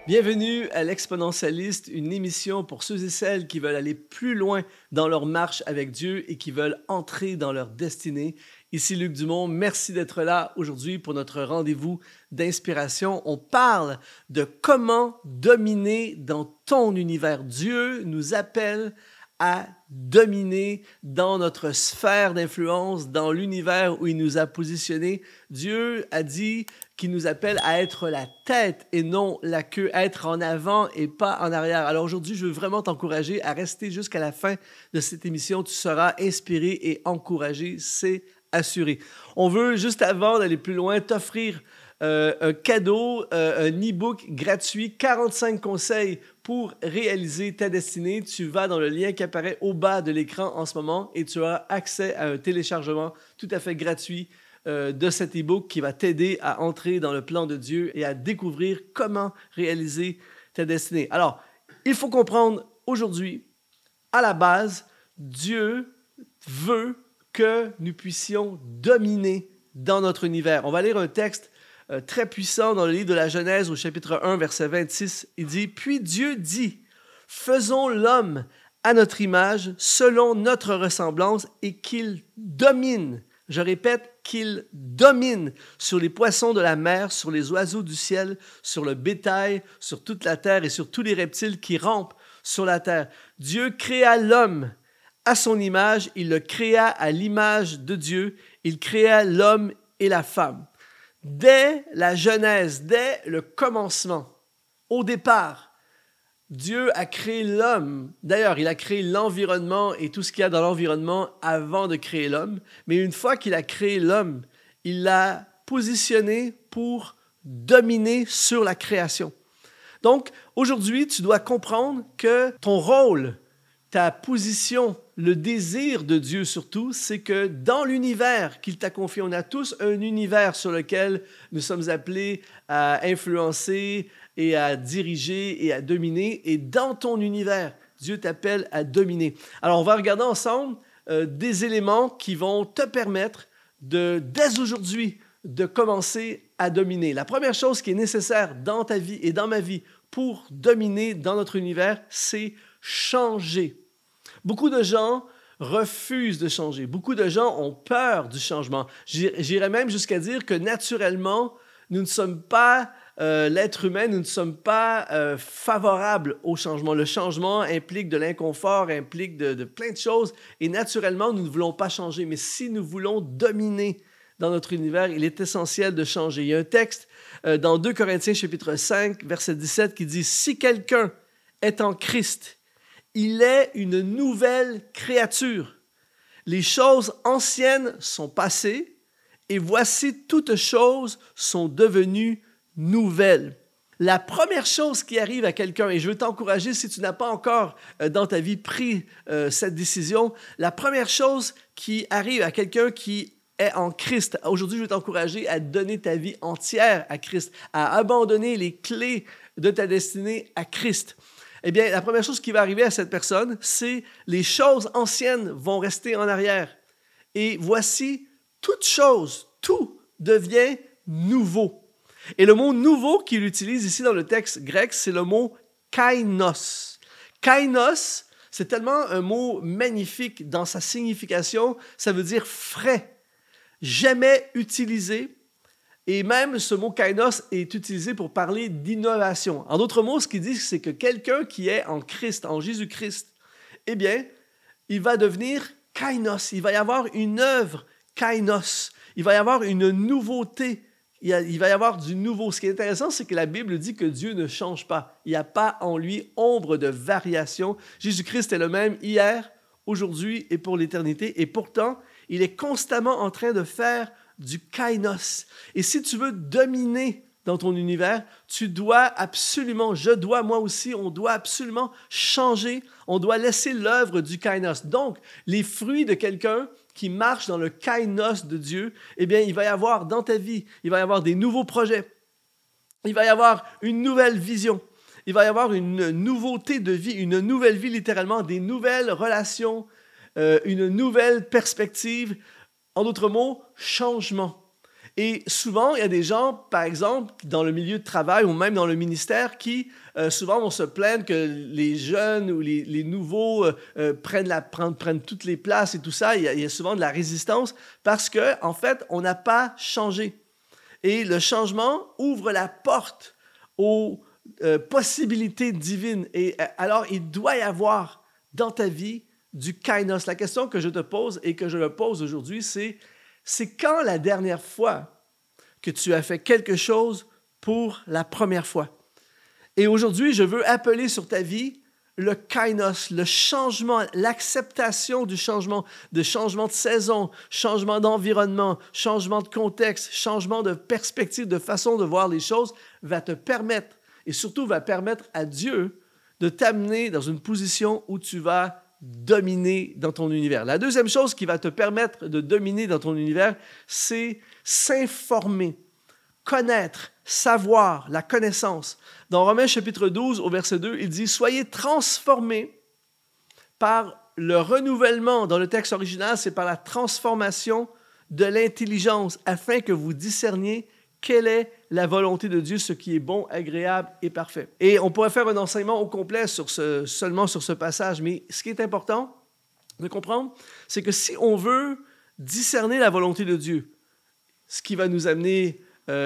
Bienvenue à l'Exponentialiste, une émission pour ceux et celles qui veulent aller plus loin dans leur marche avec Dieu et qui veulent entrer dans leur destinée. Ici Luc Dumont, merci d'être là aujourd'hui pour notre rendez-vous d'inspiration. On parle de comment dominer dans ton univers. Dieu nous appelle à dominer dans notre sphère d'influence, dans l'univers où il nous a positionnés. Dieu a dit qu'il nous appelle à être la tête et non la queue, à être en avant et pas en arrière. Alors aujourd'hui, je veux vraiment t'encourager à rester jusqu'à la fin de cette émission. Tu seras inspiré et encouragé, c'est assuré. On veut, juste avant d'aller plus loin, t'offrir un cadeau, un e-book gratuit, 45 conseils pour réaliser ta destinée. Tu vas dans le lien qui apparaît au bas de l'écran en ce moment et tu auras accès à un téléchargement tout à fait gratuit de cet e-book qui va t'aider à entrer dans le plan de Dieu et à découvrir comment réaliser ta destinée. Alors, il faut comprendre aujourd'hui, à la base, Dieu veut que nous puissions dominer dans notre univers. On va lire un texte très puissant dans le livre de la Genèse au chapitre 1, verset 26. Il dit « Puis Dieu dit, faisons l'homme à notre image, selon notre ressemblance, et qu'il domine. » Je répète, qu'il domine sur les poissons de la mer, sur les oiseaux du ciel, sur le bétail, sur toute la terre et sur tous les reptiles qui rampent sur la terre. Dieu créa l'homme à son image, il le créa à l'image de Dieu, il créa l'homme et la femme. Dès la Genèse, dès le commencement, au départ, Dieu a créé l'homme. D'ailleurs, il a créé l'environnement et tout ce qu'il y a dans l'environnement avant de créer l'homme. Mais une fois qu'il a créé l'homme, il l'a positionné pour dominer sur la création. Donc, aujourd'hui, tu dois comprendre que ton rôle, ta position, le désir de Dieu surtout, c'est que dans l'univers qu'il t'a confié, on a tous un univers sur lequel nous sommes appelés à influencer et à diriger et à dominer. Et dans ton univers, Dieu t'appelle à dominer. Alors, on va regarder ensemble des éléments qui vont te permettre dès aujourd'hui, de commencer à dominer. La première chose qui est nécessaire dans ta vie et dans ma vie pour dominer dans notre univers, c'est changer. Beaucoup de gens refusent de changer. Beaucoup de gens ont peur du changement. J'irais même jusqu'à dire que naturellement, nous ne sommes pas, l'être humain, nous ne sommes pas favorables au changement. Le changement implique de l'inconfort, implique de plein de choses et naturellement, nous ne voulons pas changer. Mais si nous voulons dominer dans notre univers, il est essentiel de changer. Il y a un texte dans 2 Corinthiens chapitre 5, verset 17 qui dit « Si quelqu'un est en Christ, il est une nouvelle créature. Les choses anciennes sont passées et voici toutes choses sont devenues nouvelles. » La première chose qui arrive à quelqu'un, et je veux t'encourager si tu n'as pas encore dans ta vie pris cette décision, la première chose qui arrive à quelqu'un qui est en Christ, aujourd'hui je veux t'encourager à donner ta vie entière à Christ, à abandonner les clés de ta destinée à Christ. Eh bien, la première chose qui va arriver à cette personne, c'est les choses anciennes vont rester en arrière. Et voici, toute chose, tout devient nouveau. Et le mot « nouveau » qu'il utilise ici dans le texte grec, c'est le mot « kainos ». Kainos, c'est tellement un mot magnifique dans sa signification, ça veut dire « frais », jamais utilisé. Et même ce mot « kainos » est utilisé pour parler d'innovation. En d'autres mots, ce qu'il dit, c'est que quelqu'un qui est en Christ, en Jésus-Christ, eh bien, il va devenir kainos. Il va y avoir une œuvre kainos. Il va y avoir une nouveauté. Il va y avoir du nouveau. Ce qui est intéressant, c'est que la Bible dit que Dieu ne change pas. Il n'y a pas en lui ombre de variation. Jésus-Christ est le même hier, aujourd'hui et pour l'éternité. Et pourtant, il est constamment en train de faire du kainos. Et si tu veux dominer dans ton univers, tu dois absolument, je dois, moi aussi, on doit absolument changer. On doit laisser l'œuvre du kainos. Donc, les fruits de quelqu'un qui marche dans le kainos de Dieu, eh bien, il va y avoir dans ta vie, il va y avoir des nouveaux projets. Il va y avoir une nouvelle vision. Il va y avoir une nouveauté de vie, une nouvelle vie littéralement, des nouvelles relations, une nouvelle perspective. En d'autres mots, changement. Et souvent, il y a des gens, par exemple, dans le milieu de travail ou même dans le ministère, qui souvent vont se plaindre que les jeunes ou les nouveaux prennent toutes les places et tout ça. Il y a souvent de la résistance parce qu'en fait, on n'a pas changé. Et le changement ouvre la porte aux possibilités divines. Et alors, il doit y avoir dans ta vie du kainos. La question que je te pose et que je le pose aujourd'hui, c'est quand la dernière fois que tu as fait quelque chose pour la première fois? Et aujourd'hui, je veux appeler sur ta vie le kainos, le changement, l'acceptation du changement de saison, changement d'environnement, changement de contexte, changement de perspective, de façon de voir les choses, va te permettre, et surtout va permettre à Dieu de t'amener dans une position où tu vas dominer dans ton univers. La deuxième chose qui va te permettre de dominer dans ton univers, c'est s'informer, connaître, savoir, la connaissance. Dans Romains chapitre 12, au verset 2, il dit « Soyez transformés par le renouvellement », dans le texte original, c'est par la transformation de l'intelligence, afin que vous discerniez quelle est la volonté de Dieu, ce qui est bon, agréable et parfait. Et on pourrait faire un enseignement au complet seulement sur ce passage, mais ce qui est important de comprendre, c'est que si on veut discerner la volonté de Dieu, ce qui va nous amener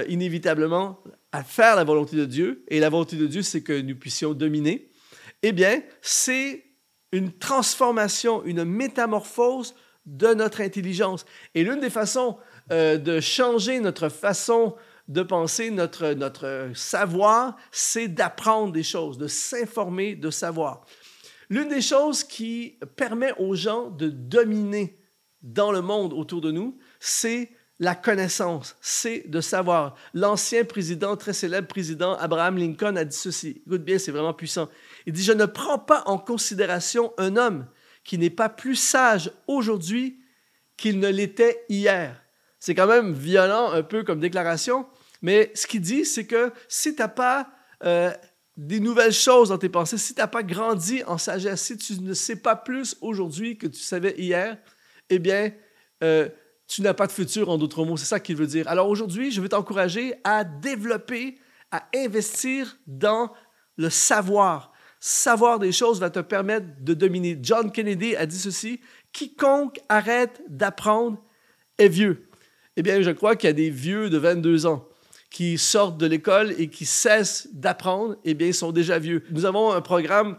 inévitablement à faire la volonté de Dieu, et la volonté de Dieu, c'est que nous puissions dominer, eh bien, c'est une transformation, une métamorphose de notre intelligence. Et l'une des façons de changer notre façon de penser, notre savoir, c'est d'apprendre des choses, de s'informer, de savoir. L'une des choses qui permet aux gens de dominer dans le monde autour de nous, c'est la connaissance, c'est de savoir. L'ancien président, très célèbre président Abraham Lincoln a dit ceci. Écoute bien, c'est vraiment puissant. Il dit « Je ne prends pas en considération un homme qui n'est pas plus sage aujourd'hui qu'il ne l'était hier. » C'est quand même violent un peu comme déclaration, mais ce qu'il dit, c'est que si tu n'as pas des nouvelles choses dans tes pensées, si tu n'as pas grandi en sagesse, si tu ne sais pas plus aujourd'hui que tu savais hier, eh bien, tu n'as pas de futur, en d'autres mots. C'est ça qu'il veut dire. Alors aujourd'hui, je veux t'encourager à développer, à investir dans le savoir. Savoir des choses va te permettre de dominer. John Kennedy a dit ceci, « Quiconque arrête d'apprendre est vieux. » Eh bien, je crois qu'il y a des vieux de 22 ans qui sortent de l'école et qui cessent d'apprendre, eh bien, ils sont déjà vieux. Nous avons un programme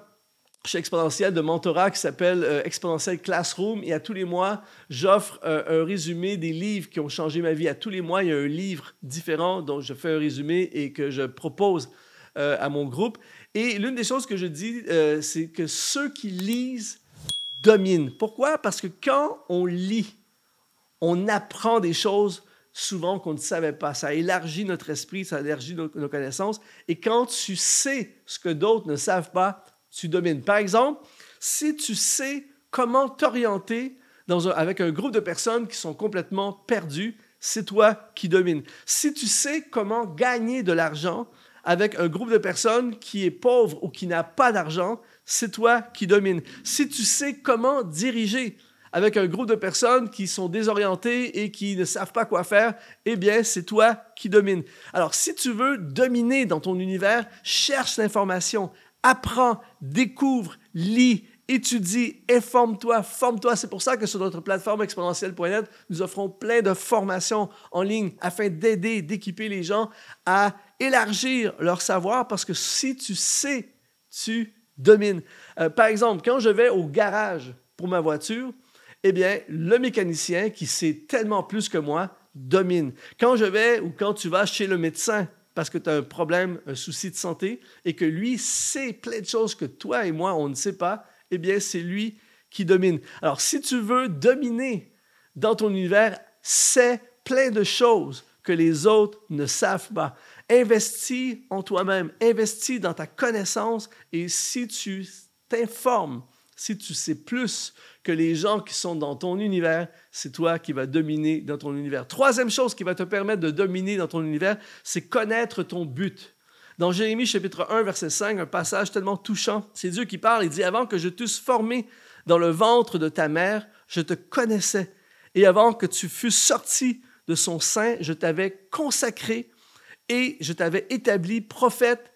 chez Exponentiel de mentorat qui s'appelle Exponentiel Classroom, et à tous les mois, j'offre un résumé des livres qui ont changé ma vie. À tous les mois, il y a un livre différent dont je fais un résumé et que je propose à mon groupe. Et l'une des choses que je dis, c'est que ceux qui lisent dominent. Pourquoi? Parce que quand on lit, on apprend des choses souvent qu'on ne savait pas. Ça élargit notre esprit, ça élargit nos connaissances. Et quand tu sais ce que d'autres ne savent pas, tu domines. Par exemple, si tu sais comment t'orienter avec un groupe de personnes qui sont complètement perdues, c'est toi qui domines. Si tu sais comment gagner de l'argent avec un groupe de personnes qui est pauvre ou qui n'a pas d'argent, c'est toi qui domines. Si tu sais comment diriger avec un groupe de personnes qui sont désorientées et qui ne savent pas quoi faire, eh bien, c'est toi qui domines. Alors, si tu veux dominer dans ton univers, cherche l'information, apprends, découvre, lis, étudie, informe-toi, forme-toi. C'est pour ça que sur notre plateforme exponentielle.net, nous offrons plein de formations en ligne afin d'aider, d'équiper les gens à élargir leur savoir, parce que si tu sais, tu domines. Par exemple, quand je vais au garage pour ma voiture, eh bien, le mécanicien qui sait tellement plus que moi domine. Quand je vais ou quand tu vas chez le médecin parce que tu as un problème, un souci de santé, et que lui sait plein de choses que toi et moi, on ne sait pas, eh bien, c'est lui qui domine. Alors, si tu veux dominer dans ton univers, sais plein de choses que les autres ne savent pas. Investis en toi-même, investis dans ta connaissance, et si tu t'informes, si tu sais plus que les gens qui sont dans ton univers, c'est toi qui vas dominer dans ton univers. Troisième chose qui va te permettre de dominer dans ton univers, c'est connaître ton but. Dans Jérémie chapitre 1, verset 5, un passage tellement touchant, c'est Dieu qui parle, il dit « Avant que je t'eusse formé dans le ventre de ta mère, je te connaissais, et avant que tu fusses sorti de son sein, je t'avais consacré et je t'avais établi prophète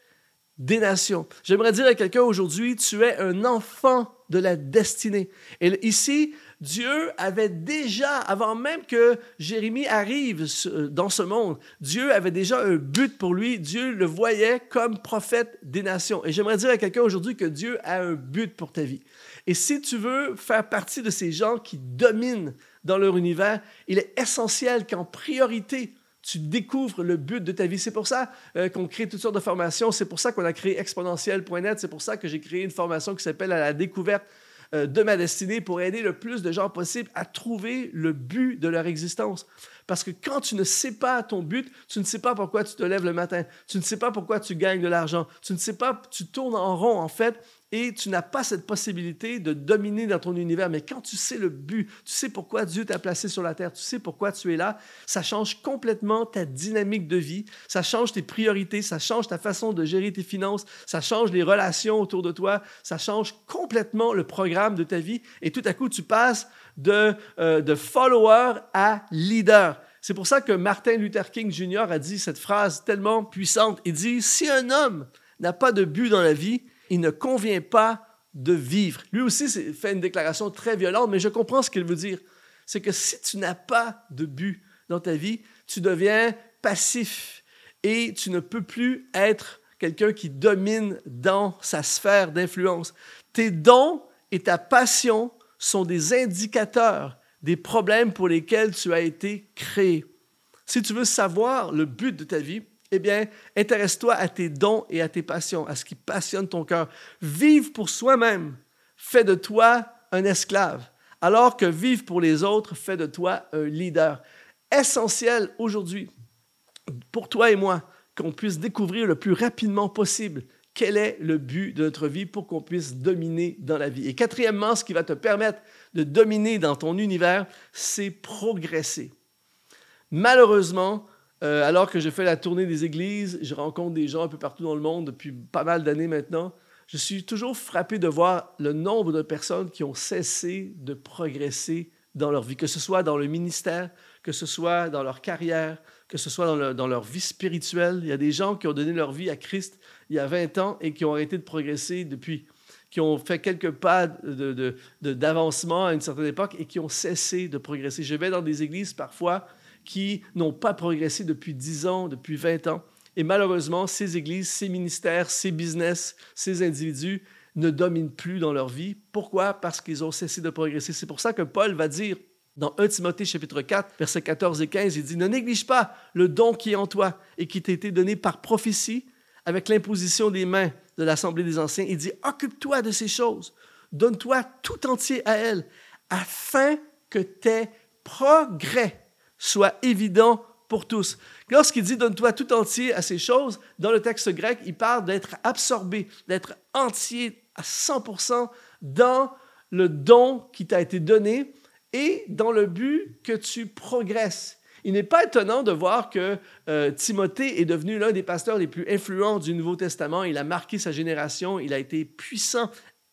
des nations. J'aimerais dire à quelqu'un aujourd'hui, tu es un enfant de la destinée. Et ici, Dieu avait déjà, avant même que Jérémie arrive dans ce monde, Dieu avait déjà un but pour lui. Dieu le voyait comme prophète des nations. Et j'aimerais dire à quelqu'un aujourd'hui que Dieu a un but pour ta vie. Et si tu veux faire partie de ces gens qui dominent dans leur univers, il est essentiel qu'en priorité, tu découvres le but de ta vie. C'est pour ça qu'on crée toutes sortes de formations. C'est pour ça qu'on a créé exponentiel.net. C'est pour ça que j'ai créé une formation qui s'appelle « À la découverte de ma destinée » pour aider le plus de gens possible à trouver le but de leur existence. Parce que quand tu ne sais pas ton but, tu ne sais pas pourquoi tu te lèves le matin. Tu ne sais pas pourquoi tu gagnes de l'argent. Tu ne sais pas, tu tournes en rond en fait. Et tu n'as pas cette possibilité de dominer dans ton univers. Mais quand tu sais le but, tu sais pourquoi Dieu t'a placé sur la terre, tu sais pourquoi tu es là, ça change complètement ta dynamique de vie, ça change tes priorités, ça change ta façon de gérer tes finances, ça change les relations autour de toi, ça change complètement le programme de ta vie. Et tout à coup, tu passes de follower à leader. C'est pour ça que Martin Luther King Jr. a dit cette phrase tellement puissante. Il dit « Si un homme n'a pas de but dans la vie, il ne convient pas de vivre. » Lui aussi fait une déclaration très violente, mais je comprends ce qu'il veut dire. C'est que si tu n'as pas de but dans ta vie, tu deviens passif et tu ne peux plus être quelqu'un qui domine dans sa sphère d'influence. Tes dons et ta passion sont des indicateurs des problèmes pour lesquels tu as été créé. Si tu veux savoir le but de ta vie, eh bien, intéresse-toi à tes dons et à tes passions, à ce qui passionne ton cœur. Vivre pour soi-même fait de toi un esclave, alors que vivre pour les autres fait de toi un leader. Essentiel aujourd'hui, pour toi et moi, qu'on puisse découvrir le plus rapidement possible quel est le but de notre vie pour qu'on puisse dominer dans la vie. Et quatrièmement, ce qui va te permettre de dominer dans ton univers, c'est progresser. Malheureusement, alors que je fais la tournée des églises, je rencontre des gens un peu partout dans le monde depuis pas mal d'années maintenant. Je suis toujours frappé de voir le nombre de personnes qui ont cessé de progresser dans leur vie, que ce soit dans le ministère, que ce soit dans leur carrière, que ce soit dans leur vie spirituelle. Il y a des gens qui ont donné leur vie à Christ il y a 20 ans et qui ont arrêté de progresser depuis, qui ont fait quelques pas d'avancement à une certaine époque et qui ont cessé de progresser. Je vais dans des églises parfois qui n'ont pas progressé depuis 10 ans, depuis 20 ans. Et malheureusement, ces églises, ces ministères, ces business, ces individus ne dominent plus dans leur vie. Pourquoi? Parce qu'ils ont cessé de progresser. C'est pour ça que Paul va dire dans 1 Timothée chapitre 4, versets 14 et 15, il dit « Ne néglige pas le don qui est en toi et qui t'a été donné par prophétie avec l'imposition des mains de l'Assemblée des anciens. » Il dit « Occupe-toi de ces choses, donne-toi tout entier à elles, afin que tes progrès soit évident pour tous. » Lorsqu'il dit « donne-toi tout entier à ces choses », dans le texte grec, il parle d'être absorbé, d'être entier à 100% dans le don qui t'a été donné et dans le but que tu progresses. Il n'est pas étonnant de voir que Timothée est devenu l'un des pasteurs les plus influents du Nouveau Testament. Il a marqué sa génération, il a été puissant,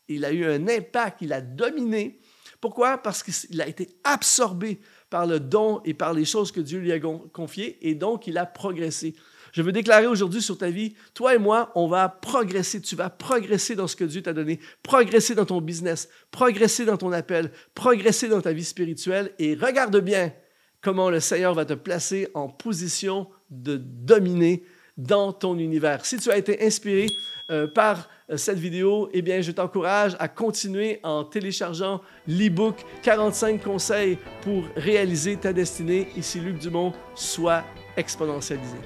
il a eu un impact, il a dominé. Pourquoi? Parce qu'il a été absorbé par le don et par les choses que Dieu lui a confiées, et donc il a progressé. Je veux déclarer aujourd'hui sur ta vie, toi et moi, on va progresser. Tu vas progresser dans ce que Dieu t'a donné, progresser dans ton business, progresser dans ton appel, progresser dans ta vie spirituelle, et regarde bien comment le Seigneur va te placer en position de dominer dans ton univers. Si tu as été inspiré par cette vidéo, eh bien, je t'encourage à continuer en téléchargeant l'e-book 45 conseils pour réaliser ta destinée. Ici Luc Dumont, sois exponentialisé.